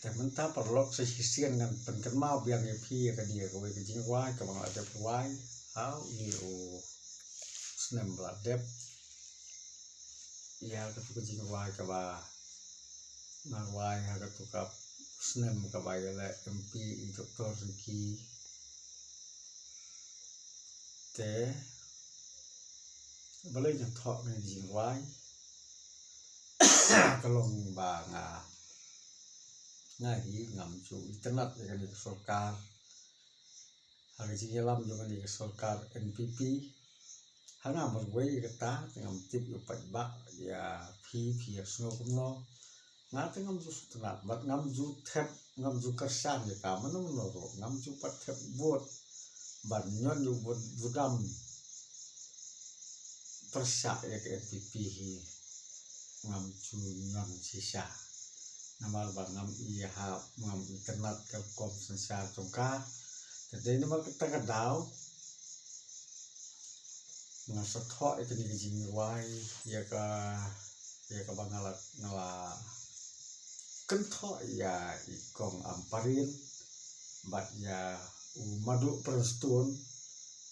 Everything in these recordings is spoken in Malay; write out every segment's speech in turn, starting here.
แต่มันถ้าปลอกใส่เสียงกันเป็นกันมาเบียงไอ้พี่กันเดียวก็ไปจริงว่ากับมันอาจจะไว้เอาอีโอสนามบลัดเด็บya ketika jingwai kaba nagwai haga tukap snem kaba yale MP Dr. Ricky te balai yang thok ni jingwai kalong ba ngai hi ngam chu internet ya kan sarkar haga jinglam jo kan sarkar NPP hana berway kata ngam tip yo ba ya phi snow kumno nga ngam ju tenat bat ngam ju thep ngam ju kersan ya ka mano ro ngam ju pat thep bot ban nyon yu bot budam persa ya ke NPP hi ngam ju nyon sisa namal ba ngam iya ha ngam internet ke kom sensa tongka jadi namal kita kadau ngasot ho itu ni jingwai ya ka bangala ngala kentho ya ikong amparin bat ya madu perstun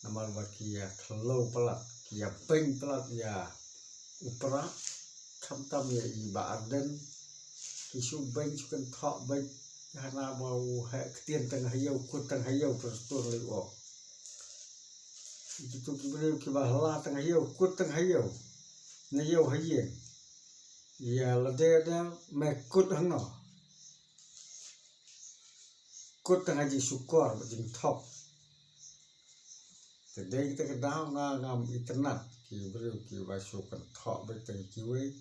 namal baki ya kelo pelat ya peng pelat ya upra tam ya iba arden kisu beng chukan tho beng hana bau ha ketien teng hayau kut teng hayau perstun lego itu beliau ke bahla tengah hiu kut tengah hiu ngayau hayen ya lade ada mekut hangno kut tengah ji sukor jing top tedai kita kedau ngam internet ki beliau ki basukan top beteng kiwe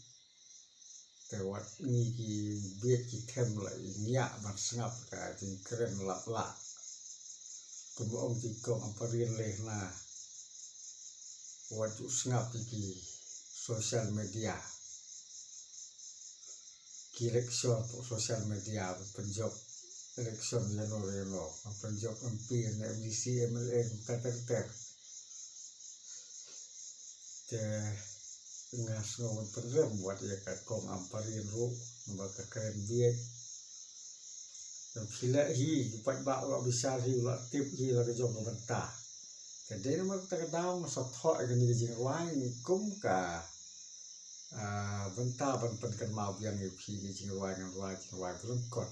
tewat ni ki biet ki tem lai nya ban sngap ka jing keren lap kubu ong tikong amparin lehna wajib sengap di sosial media election sosial media penjok election leno penjok MP MDC MLA ter te ngas ngomong perem buat ya kong amparin ru mbaka keren biet dan sila hi pat ba lo bisa hi lo tip hi lo ke jong mentah jadi nama kita kedau masuk thok ke ni jing wai ni kum ka benta ban kan mau biang ni phi ni jing wai ngan wai jing wai belum kot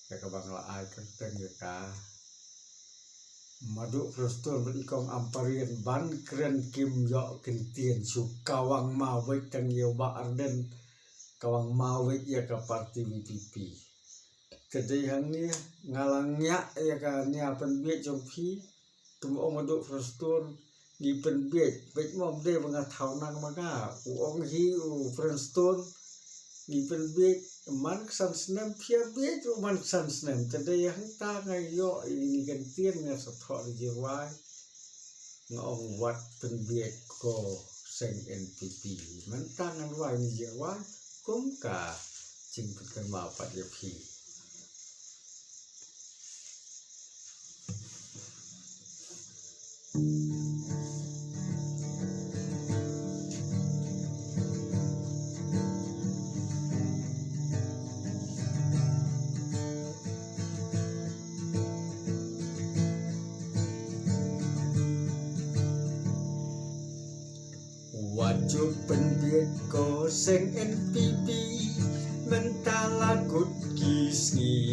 ya ka bang la ai kan teng ya ka madu prostor berikong amparin ban keren kim yo kentien su kawang mau wai teng yo ba arden kawang mau wai ya ka parti VPP jadi hang ni ngalangnya ya ka ni apan biet jong phi tunggu ong aduk frustun di penbiet baik mom de banga thaunang maga ong hi frustun di penbiet man san snem phia biet man san snem tade hang ta ngai yo ini kan tien nga sa tho di wai ngong wat penbiet ko seng NPP man ta ngan wai ni je wai kum ka jing kan ma pat ye phi wajib pendiet ko seng NPP mentala kut kisngi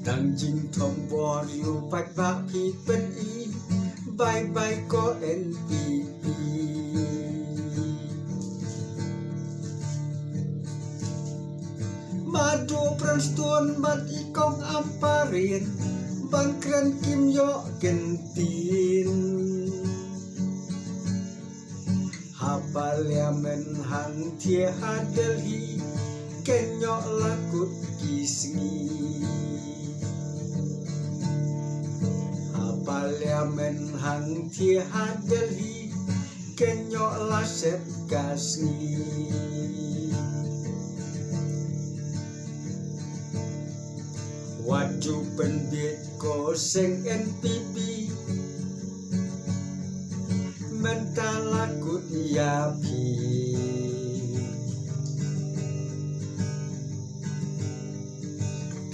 tăng jing thong bor yu pat ba phi pen i bye ko NPP madu prastun bat ikong amparin ban kren kim yo kentin Parliamen hang thia Delhi kenyo lakut kisngi Parliamen hang thia Delhi kenyo laset kasngi waju pendiet ko seng NPP mentala kut ya phi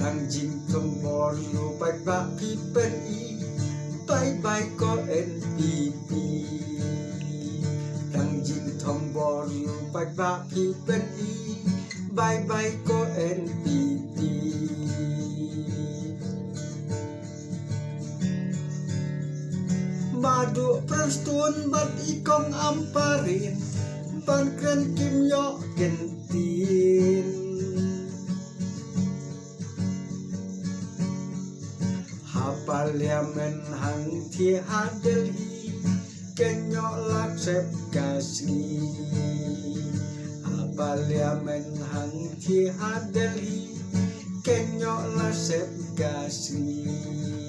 thằng jing thong bor yu pai ba pi pen i bye bye ko NPP thằng jing thong bor yu pai ba pi pen i bye bye ko NPP Badu perstun bat ikong amparin ban kren kim yo gentin ha parliamen hang thi ha Delhi kenyo lak sep kasni ha parliamen hang thi ha Delhi kenyo lak sep kasni